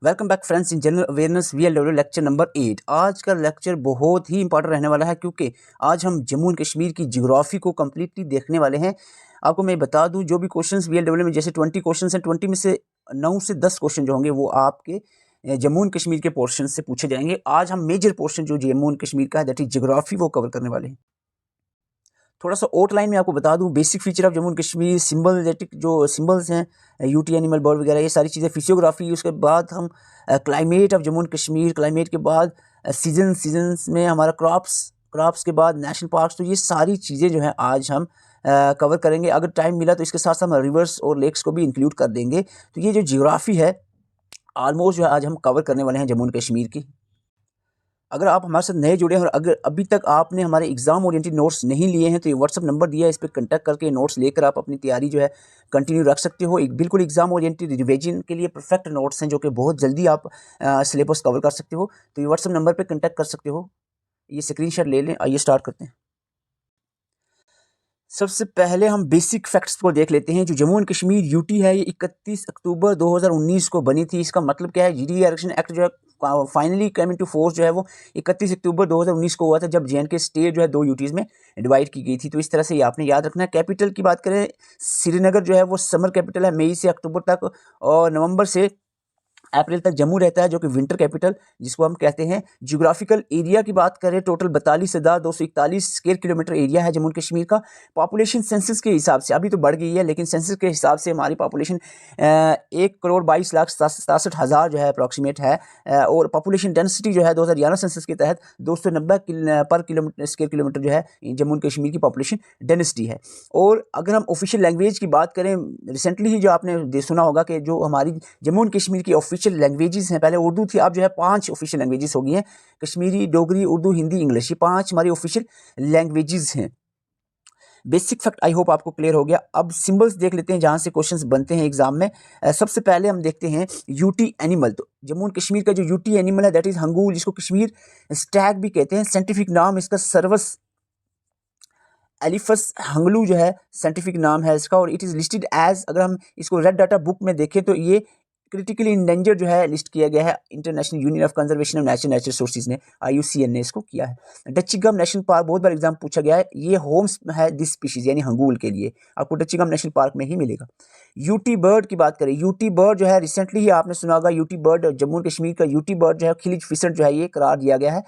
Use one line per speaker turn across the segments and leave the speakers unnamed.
Welcome back friends in general awareness VLW lecture number 8। आज का lecture बहुत ही important रहने वाला है क्योंकि आज हम जम्मू एंड कश्मीर की ज्योग्राफी को कम्प्लीटली देखने वाले हैं। आपको मैं बता दूं, जो भी क्वेश्चंस VLW में जैसे 20 क्वेश्चंस हैं, 20 में से 9 से 10 क्वेश्चन जो होंगे वो आपके जम्मू एंड कश्मीर के पोर्शन से पूछे जाएंगे। आज हम मेजर पोर्शन जो जम्मू एंड कश्मीर का है दैट इज ज्योग्राफी वो कवर करने वाले हैं। थोड़ा सा आउटलाइन में आपको बता दूं, basic feature of Jammu and Kashmir, सिंबलेटिक जो सिंबल्स हैं, यूटी एनिमल बर्ड वगैरह, ये सारी चीज़ें, फिजियोग्राफी। उसके बाद हम climate of Jammu and Kashmir, climate के बाद सीजन्स में हमारा क्रॉप्स के बाद नेशनल पार्क्स। तो ये सारी चीज़ें जो हैं आज हम कवर करेंगे। अगर टाइम मिला तो इसके साथ साथ हम रिवर्स और लेक्स को भी इंक्लूड कर देंगे। तो ये जो जियोग्राफी है ऑलमोस्ट जो है आज हम कवर करने वाले हैं जम्मू एंड कश्मीर की। अगर आप हमारे साथ नए जुड़े हैं और अगर अभी तक आपने हमारे एग्जाम ओरिएंटेड नोट्स नहीं लिए हैं तो ये व्हाट्सअप नंबर दिया है, इस पर कंटेक्ट करके नोट्स लेकर आप अपनी तैयारी जो है कंटिन्यू रख सकते हो। एक बिल्कुल एग्जाम ओरिएंटेड रिवीजन के लिए परफेक्ट नोट्स हैं जो कि बहुत जल्दी आप सिलेबस कवर कर सकते हो। तो ये व्हाट्सअप नंबर पर कंटेक्ट कर सकते हो। ये स्क्रीनशॉट ले लें। आइए स्टार्ट करते हैं। सबसे पहले हम बेसिक फैक्ट्स को देख लेते हैं। जो जम्मू एंड कश्मीर यूटी है ये 31 अक्टूबर 2019 को बनी थी। इसका मतलब क्या है, जीडी इरेक्शन एक्ट जो है फाइनली कम इनटू फोर्स जो है वो 31 अक्टूबर 2019 को हुआ था, जब JNK स्टेट जो है 2 यूटीज़ में डिवाइड की गई थी। तो इस तरह से ये आपने याद रखना है। कैपिटल की बात करें, श्रीनगर जो है वो समर कैपिटल है, मई से अक्टूबर तक, और नवंबर से अप्रैल तक जम्मू रहता है जो कि विंटर कैपिटल जिसको हम कहते हैं। जियोग्राफिकल एरिया की बात करें, टोटल 42,241 स्क्वायर किलोमीटर एरिया है जम्मू एंड कश्मीर का। पॉपुलेशन सेंसस के हिसाब से अभी तो बढ़ गई है, लेकिन सेंसस के हिसाब से हमारी पॉपुलेशन 1,22,67,000 जो है अप्रॉक्सीमेट है। और पॉपुलेशन डेंसिटी जो है 2011 सेंसस के तहत 290 पर किलोमीटर स्क्वायर किलोमीटर जो है जम्मू एंड कश्मीर की पॉपुलेशन डेंसिटी है। और अगर हम ऑफिशियल लैंग्वेज की बात करें, रिसेंटली ही जो आपने सुना होगा कि जो हमारी जम्मू एंड कश्मीर की ऑफिशियल लैंग्वेजेस हैं, पहले उर्दू थी, अब जो है 5 ऑफिशियल लैंग्वेजेस हो गई हैं। कश्मीरी, डोगरी, उर्दू, हिंदी, इंग्लिश, ये 5 हमारी ऑफिशियल लैंग्वेजेस हैं। बेसिक फैक्ट आई होप आपको क्लियर हो गया। अब सिंबल्स देख लेते हैं जहां से क्वेश्चंस बनते हैं एग्जाम में। सबसे पहले हम देखते हैं यूटी एनिमल। तो जम्मू एंड कश्मीर का जो यूटी एनिमल है दैट इज हंगूल, जिसको कश्मीर स्टैग भी कहते हैं। साइंटिफिक नाम इसका सर्वस एलिफस हंगलू जो है साइंटिफिक नाम है इसका। और इट इज़ लिस्टेड एज, अगर हम इसको रेड डाटा बुक में देखें तो ये क्रिटिकली इंडेंजर जो है लिस्ट किया गया है। International union of conservation of natural resources ने, IUCN ने इसको किया है। डच्चीगम नेशनल पार्क बहुत बार एग्जाम पूछा गया है। ये होम्स है दिस स्पीशीज यानी हंगूल के लिए, आपको डच्चीगम नेशनल पार्क में ही मिलेगा। यूटी बर्ड की बात करें, यूटी बर्ड जो है रिसेंटली ही आपने सुना होगा, UT bird Jammu and Kashmir का यूटी बर्ड जो है खिलिज फिसट जो है ये करार दिया गया है।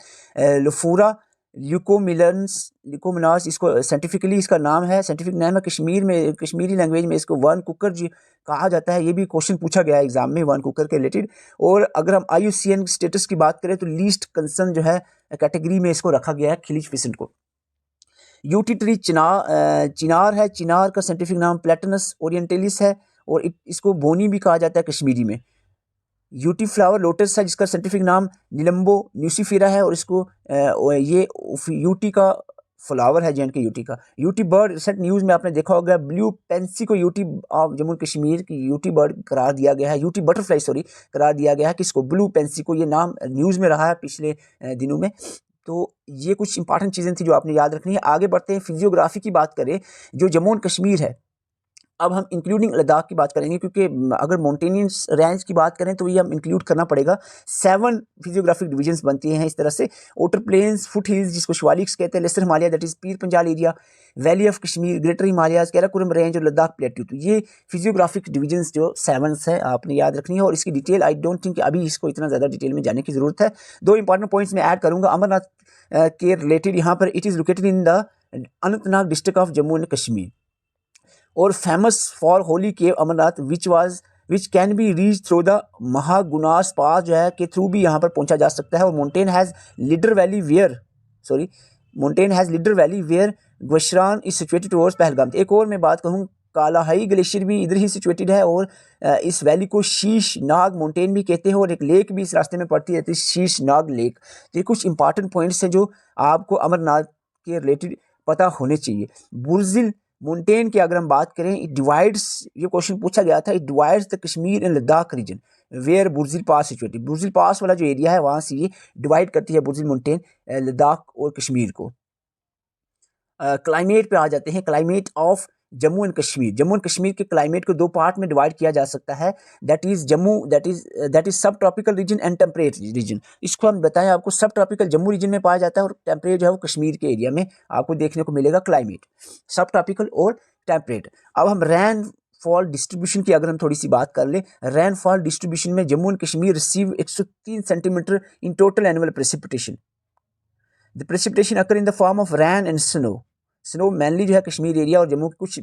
लफूरा ल्यूकोमिनास इसको साइंटिफिकली इसका नाम है, साइंटिफिक नेम है। कश्मीर में कश्मीरी लैंग्वेज में इसको वन कुकर जी कहा जाता है। ये भी क्वेश्चन पूछा गया है एग्जाम में वन कुकर के रिलेटेड। और अगर हम IUCN स्टेटस की बात करें तो लीस्ट कंसर्न जो है कैटेगरी में इसको रखा गया है खिलिज फिसेंट को। यूटी ट्री चिनार है, चिनार का साइंटिफिक नाम प्लेटनस ओरिएंटलिस है, और इसको बोनी भी कहा जाता है कश्मीरी में। यूटी फ्लावर लोटस है जिसका साइंटिफिक नाम निलम्बो न्यूसीफेरा है, और इसको ये यूटी का फ्लावर है JNK यूटी का। यूटी बर्ड रिसेंट न्यूज़ में आपने देखा होगा, ब्लू पेंसी को यूटी ऑफ जम्मू कश्मीर की यूटी बर्ड करार दिया गया है, यूटी बटरफ्लाई सॉरी करार दिया गया है। किसको? ब्लू पेंसी को। ये नाम न्यूज़ में रहा है पिछले दिनों में। तो ये कुछ इंपॉर्टेंट चीज़ें थी जो आपने याद रखनी है। आगे बढ़ते हैं। फिजियोग्राफी की बात करें, जो जम्मू एंड कश्मीर है, अब हम इंक्लूडिंग लद्दाख की बात करेंगे क्योंकि अगर माउंटेनियस रेंज की बात करें तो ये हम इंक्लूड करना पड़ेगा। 7 फिजियोग्राफिक डिवीजन्स बनती हैं इस तरह से। आउटर प्लेन्स, फुट हिल्स जिसको शिवालिक्स कहते हैं, laser Himalaya that is Pir Panjal area, valley of Kashmir, greater Himalayas, Karakoram range और लद्दाख प्लेट्यू। तो ये फिजियोग्राफिक डिवीजन्स जो 7 है आपने याद रखनी है। और इसकी डिटेल आई डोंट थिंक अभी इसको इतना ज़्यादा डिटेल में जाने की ज़रूरत है। 2 इंपॉर्टेंट पॉइंट्स मैं ऐड करूँगा अमरनाथ के रिलेटेड यहाँ पर। It is located in the Anantnag district of Jammu and Kashmir, और famous for holy cave Amarnath which can be reach through the Mahagunas pass जो है के थ्रू भी यहाँ पर पहुँचा जा सकता है। और mountain has Lidder valley where Gwashran is situated towards Pahalgam. एक और मैं बात कहूँ, कालाहाई ग्लेशियर भी इधर ही सिचुएटेड है, और इस वैली को शीश नाग माउंटेन भी कहते हैं, और एक लेक भी इस रास्ते में पड़ती रहती है, शीश नाग लेक। तो ये कुछ इंपॉर्टेंट पॉइंट्स हैं जो आपको अमरनाथ के रिलेटेड पता होने चाहिए। बुर्जिल माउंटेन की अगर हम बात करें, इट डिवाइड्स, ये क्वेश्चन पूछा गया था, it divides the Kashmir and Ladakh region where Burzil pass situated. Burzil pass वाला जो एरिया है वहाँ से ये डिवाइड करती है बुर्जिल माउंटेन लद्दाख और कश्मीर को। क्लाइमेट पे आ जाते हैं। Climate of Jammu and Kashmir. Jammu and Kashmir के क्लाइमेट को दो पार्ट में डिवाइड किया जा सकता है, that is Jammu, that is subtropical region and temperate region. इसको हम बताएं आपको, सब ट्रॉपिकल जम्मू रीजन में पाया जाता है और टेम्परेट जो है वो कश्मीर के एरिया में आपको देखने को मिलेगा क्लाइमेट, सब ट्रॉपिकल और टेम्परेट। अब हम रैन फॉल डिस्ट्रीब्यूशन की अगर हम थोड़ी सी बात कर ले, रैनफॉल डिस्ट्रीब्यूशन में Jammu and Kashmir receive 103 centimetre in total annual precipitation. The precipitation occur in the form of rain and snow. Snow mainly जो है कश्मीर एरिया और जम्मू के कुछ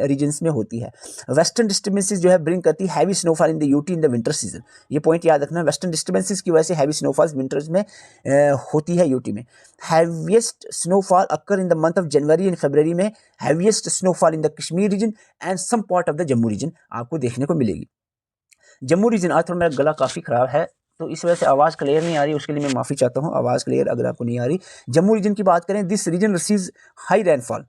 रीजन्स में होती है। वेस्टर्न डिस्टर्बेंसेस जो है ब्रिंग करती है heavy snowfall in the UT in the winter season. ये पॉइंट याद रखना, वेस्टर्न डिस्टर्बेंसेस की वजह से हैवी स्नोफॉल विंटर्स में होती है यूटी में। Heaviest snowfall occur in the month of January and February में, heaviest snowfall in the Kashmir region and some part of the Jammu region आपको देखने को मिलेगी। जम्मू रीजन, आज थोड़ा मेरा गला काफ़ी ख़राब है तो इस वजह से आवाज़ क्लियर नहीं आ रही, उसके लिए मैं माफ़ी चाहता हूँ, आवाज़ क्लियर अगर आपको नहीं आ रही। जम्मू रीजन की बात करें, this region receives high rainfall.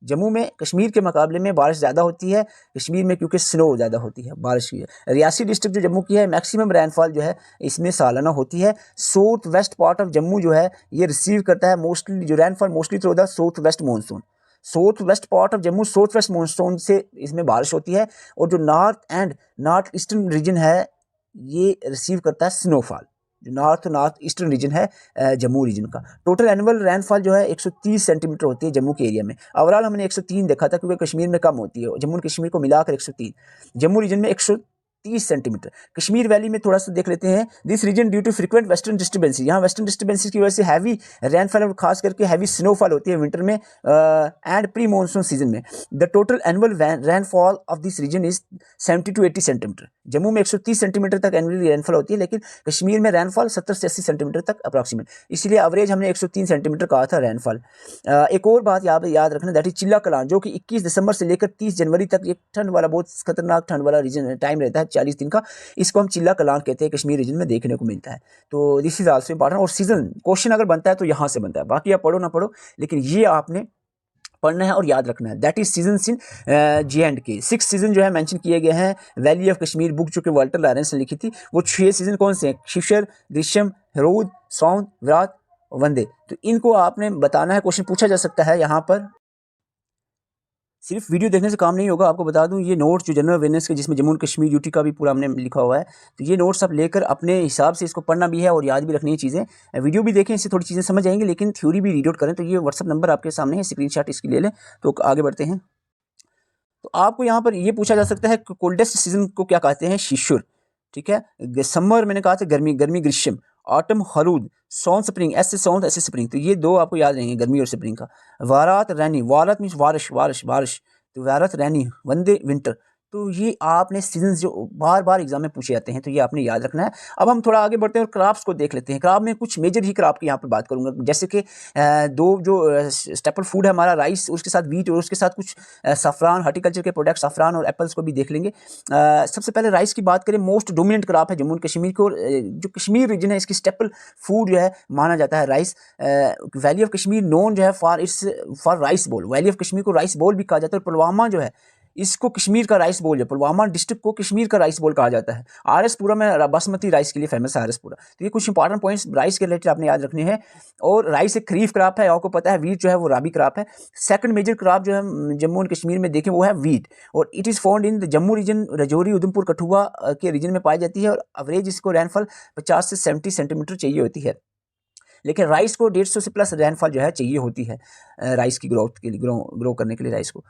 Jammu में कश्मीर के मुकाबले में बारिश ज़्यादा होती है, कश्मीर में क्योंकि स्नो ज़्यादा होती है, बारिश की है। रियासी डिस्ट्रिक्ट जो जम्मू की है, मैक्सिमम रैनफॉल जो है इसमें सालाना होती है। South west part of Jammu जो है ये रिसीव करता है मोस्टली जो rainfall mostly through the south west monsoon. South west part of Jammu south west monsoon से इसमें बारिश होती है और जो north and north eastern region है ये रिसीव करता है स्नोफॉल। जो नॉर्थ ईस्टर्न रीजन है जम्मू रीजन का, टोटल एनुअल रैनफॉल जो है 130 सेंटीमीटर होती है जम्मू के एरिया में। ओवरऑल हमने 103 देखा था क्योंकि कश्मीर में कम होती है, जम्मू और कश्मीर को मिलाकर 103, जम्मू रीजन में 130 सेंटीमीटर। कश्मीर वैली में थोड़ा सा देख लेते हैं, this region due to frequent western disturbances. यहाँ वेस्टर्न डिस्टर्बेंसेस की वजह से हैवी रैनफॉल और खास करके हैवी स्नोफॉल होती है विंटर में एंड प्री मानसून सीजन में। The total annual rainfall of this region is 70 to 80 centimetre. Jammu में 130 सेंटीमीटर तक एनुअली रैनफॉल होती है, लेकिन कश्मीर में रैनफॉल 70 से 80 सेंटीमीटर तक अप्रॉक्सीमेट, इसलिए एवरेज हमने 103 सेंटीमीटर कहा था रैनफॉल। एक और बात यहाँ पर याद रखना, दैट इज चिल्ला कलान, जो कि 21 दिसंबर से लेकर 30 जनवरी तक एक ठंड वाला बहुत खतरनाक ठंड वाला रीजन टाइम रहता है 40 दिन का, इसको हम चिल्ला कलान कहते हैं, कश्मीर रीजन में देखने को मिलता है। तो दिस इज आल्सो इंपॉर्टेंट। और सीजन क्वेश्चन अगर बनता है तो यहाँ से बनता है, बाकी आप पढ़ो ना पढ़ो लेकिन ये आपने पढ़ना है और याद रखना है। That is season in J&K। 6 season जो है मेंशन किए गए हैं वैली ऑफ कश्मीर बुक जो कि वाल्टर लॉरेंस ने लिखी थी। वो 6 सीजन कौन से हैं? शिशर, दृश्यम, हरोद, सौंद, विराट, वंदे। तो इनको आपने बताना है, क्वेश्चन पूछा जा सकता है यहाँ पर। सिर्फ वीडियो देखने से काम नहीं होगा, आपको बता दूं ये नोट्स जो जनरल अवेयरनेस के जिसमें जम्मू एंड कश्मीर यूटी का भी पूरा हमने लिखा हुआ है, तो ये नोट्स आप लेकर अपने हिसाब से इसको पढ़ना भी है और याद भी रखनी है चीज़ें। वीडियो भी देखें, इससे थोड़ी चीज़ें समझ आएंगी, लेकिन थ्योरी भी रीड आउट करें। तो ये व्हाट्सअप नंबर आपके सामने है, स्क्रीनशॉट इसकी ले लें। तो आगे बढ़ते हैं। तो आपको यहाँ पर ये पूछा जा सकता है कोल्डेस्ट सीजन को क्या कहते हैं? शिशुर, ठीक है। समर मैंने कहा था गर्मी, गर्मी ग्रीष्म, ऑटम हरूद, सौन स्प्रिंग, ऐसे सौन ऐसे स्प्रिंग, तो ये दो आपको याद रहेंगे गर्मी और स्प्रिंग का। वारात रैनी, वारात मीन्स बारिश, बारिश बारिश, तो वारात रैनी, वंदे विंटर। तो ये आपने सीजन्स जो बार बार एग्जाम में पूछे जाते हैं, तो ये आपने याद रखना है। अब हम थोड़ा आगे बढ़ते हैं और क्रॉप्स को देख लेते हैं। क्रॉप में कुछ मेजर ही क्रॉप की यहाँ पर बात करूँगा, जैसे कि दो जो स्टेपल फूड है हमारा राइस, उसके साथ वीट और उसके साथ कुछ सफ़रान, हॉर्टिकल्चर के प्रोडक्ट सफ़रान और एप्पल्स को भी देख लेंगे। सबसे पहले राइस की बात करें, मोस्ट डोमिनेंट क्रॉप है जम्मू एंड कश्मीर को, जो कश्मीर रीजन है इसकी स्टेपल फूड जो है माना जाता है rice. Valley of Kashmir known जो है फॉर राइस बोल, वैली ऑफ कश्मीर को राइस बोल भी कहा जाता है। और पुलवामा जो है इसको कश्मीर का राइस बोल है, पुलवामा डिस्ट्रिक्ट को कश्मीर का राइस बोल कहा जाता है। आरएसपुरा में बासमती राइस के लिए फेमस है आरएसपुरा। तो ये कुछ इंपॉर्टेंट पॉइंट्स राइस के रिलेटेड आपने याद रखने हैं। और राइस एक खरीफ क्रॉप है, आपको पता है। वीट जो है वो राबी क्रॉप है। सेकंड मेजर क्रॉप जो है जम्मू एंड कश्मीर में देखें वो है वीट, और it is found in the Jammu region, Rajouri, Udhampur, Kathua के रीजन में पाई जाती है। और एवरेज इसको रैनफॉल 50 से 70 सेंटीमीटर चाहिए होती है, लेकिन राइस को 150 से प्लस रैनफॉल जो है चाहिए होती है राइस की ग्रोथ के लिए, ग्रो करने के लिए राइस को।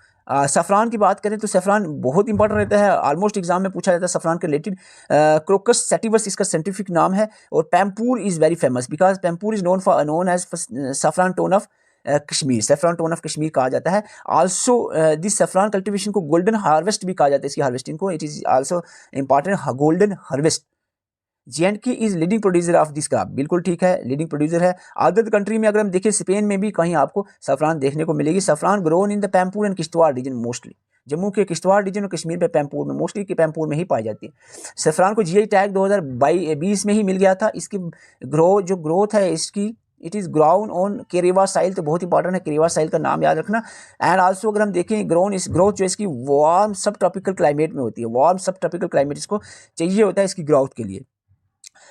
सफ़रान की बात करें तो सफ़रान बहुत इंपॉर्टेंट रहता है, ऑलमोस्ट एग्जाम में पूछा जाता है सफ़रान के रिलेटेड। क्रोकस सेटिवस इसका साइंटिफिक नाम है। और Pampore is very famous because Pampore is known as saffron town of Kashmir, saffron town of Kashmir कहा जाता है। आल्सो दिस सैफरान कल्टिवेशन को गोल्डन हार्वेस्ट भी कहा जाता है, इसकी हार्वेस्टिंग को। It is also important golden harvest. J&K is leading producer of this crop, बिल्कुल ठीक है, लीडिंग प्रोड्यूसर है। अदर कंट्री में अगर हम देखें, स्पेन में भी कहीं आपको सफ़रान देखने को मिलेगी। Saffron grown in the Pampore and Kishtwar region mostly, Jammu के किश्तवाड़ रीजन और कश्मीर पे पैम्पूर में, मोस्टली के पैम्पूर में ही पाई जाती है। सफ़रान को GI टैग 2020 में ही मिल गया था। इसकी ग्रोथ है इसकी, इट इज़ ग्राउंड ऑन केरेवा साइल, तो बहुत इंपॉर्टेंट है, केरेवा साइल का नाम याद रखना। एंड आल्सो अगर हम देखें ग्रोथ जो इसकी वार्म सब ट्रॉपिकल क्लाइमेट में होती है, वार्म सब ट्रॉपिकल क्लाइमेट इसको चाहिए होता है इसकी ग्रोथ के लिए।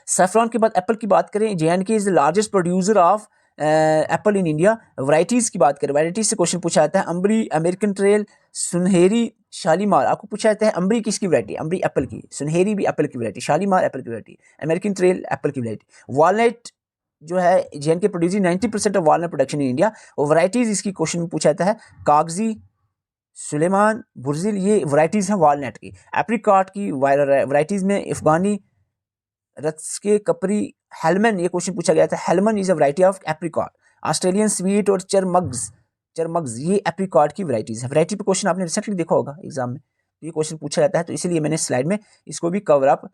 सैफरॉन के बाद एप्पल की बात करें, J&K is the largest producer of apple in India. Varieties की बात करें, वैरायटीज़ से क्वेश्चन पूछा जाता है। अम्बरी, अमेरिकन ट्रेल, सुनहरी, शालीमार। आपको पूछा जाता है अम्बरी किसकी वैरायटी, अम्बरी एप्पल की, सुनहरी भी एप्पल की वैरायटी, शालीमार एप्पल की वैरायटी, अमेरिकन ट्रेल एप्पल की वैरायटी। वॉलनट जो है जे producing 90% of walnut production in India. और वैरायटीज़ इसकी क्वेश्चन में पूछा जाता है कागजी, सुलेमान, बुर्जिल, ये वैरायटीज़ हैं वॉलनट की। एप्रिकॉट की वैरायटीज़ में अफगानी, रत्सके, कपरी, हेलमन, ये क्वेश्चन पूछा गया था। Halman is a variety of apricot. Australian sweet और चरमग्स ये एप्रिकॉट की वैरायटीज़ है। वैरायटी पे क्वेश्चन आपने रिसेंटली देखा होगा एग्जाम में, ये क्वेश्चन पूछा जाता है, तो इसीलिए मैंने स्लाइड में इसको भी कवर अप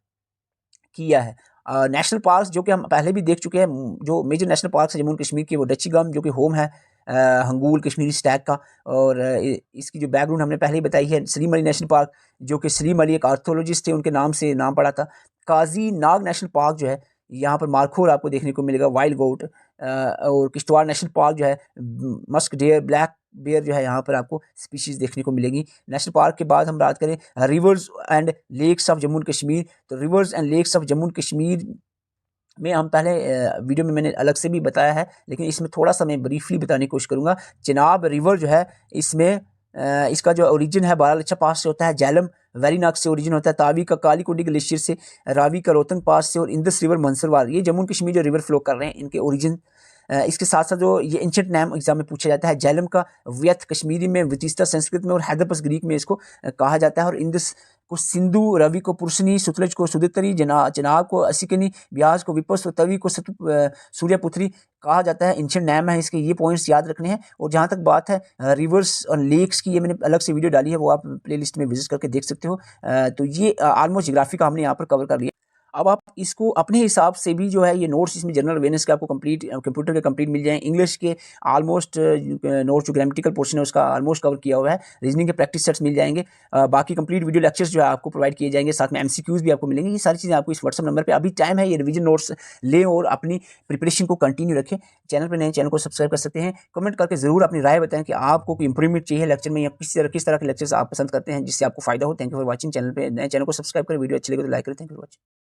किया है। नेशनल पार्क जो कि हम पहले भी देख चुके हैं, जो मेजर नेशनल पार्क है जम्मू कश्मीर के, वो डच्चीगम जो कि होम है हंगूल कश्मीरी स्टैग का। और इसकी जो बैकग्राउंड हमने पहले ही बताई है। सलीम अली नेशनल पार्क जो कि सलीम अली एक आर्थोलॉजिस्ट थे, उनके नाम से नाम पड़ा था। काजी नाग नेशनल पार्क जो है, यहाँ पर मारखोर आपको देखने को मिलेगा, वाइल्ड गोट। और किश्तवाड़ नेशनल पार्क जो है, मस्क डेयर, ब्लैक बेयर जो है, यहाँ पर आपको स्पीशीज़ देखने को मिलेगी। नेशनल पार्क के बाद हम बात करें rivers and lakes of Jammu and Kashmir, तो rivers and lakes of Jammu and Kashmir में हम पहले वीडियो में मैंने अलग से भी बताया है, लेकिन इसमें थोड़ा सा मैं ब्रीफली बताने की कोशिश करूँगा। चिनाब रिवर जो है, इसमें इसका जो ओरिजिन है बारालचा पास से होता है, झेलम वेरीनाग से ओरिजिन होता है, तावी का कालीकुंडी ग्लेशियर से, रावी का रोहतंग पास से, और इंदस रिवर मंसरवार, ये जम्मू कश्मीर जो रिवर फ्लो कर रहे हैं इनके ओरिजिन। इसके साथ साथ जो ये एंशिएंट नेम एग्जाम में पूछा जाता है, झेलम का व्यथ कश्मीरी में, वितिस्ता संस्कृत में, और हैदरपस ग्रीक में इसको कहा जाता है। और इंदस को सिंधु, रवि को पुरुषनी, सुतलज को सुदितरी, चिनाब को असिकनी, ब्याज को विपस, और तवी को सूर्यपुत्री कहा जाता है। एंशिएंट नेम है इसके, ये पॉइंट्स याद रखने हैं। और जहाँ तक बात है रिवर्स और लेक्स की, ये मैंने अलग से वीडियो डाली है, वो आप प्लेलिस्ट में विजिट करके देख सकते हो। तो ये ऑलमोस्ट जियोग्राफी का हमने यहाँ पर कवर कर लिया। अब आप इसको अपने हिसाब से भी जो है, ये नोट्स इसमें जनरल अवेयरनेस के आपको कंप्लीट कंप्यूटर के कंप्लीट मिल जाएं। इंग्लिश के ऑलमोस्ट नोट्स जो ग्रामेटिकल पोर्शन है उसका ऑलमोस्ट कवर किया हुआ है। रीजनिंग के प्रैक्टिस सेट्स मिल जाएंगे। बाकी कंप्लीट वीडियो लेक्चर्स जो है आपको प्रोवाइड किए जाएंगे, साथ में एमसीक्यूज भी आपको मिलेंगे। ये सारी चीज़ें आपको इस व्हाट्सअप नंबर पर अभी टाइम है, ये रिविजन नोट्स लें और अपनी प्रिपरेशन को कंटिन्यू रखें। चैनल पर नए, चैनल को सब्सक्राइब कर सकते हैं। कमेंट करके ज़रूर अपनी राय बताएं कि आपको कोई इंप्रूवमेंट चाहिए लेक्चर में, या किस तरह के लेक्चर्स आप पसंद करते हैं जिससे आपको फायदा हो। Thank you for watching. Channel पर नए, चैनल को सब्सक्राइब करें। वीडियो अच्छी लगे तो लाइक करें। Thank you for watching.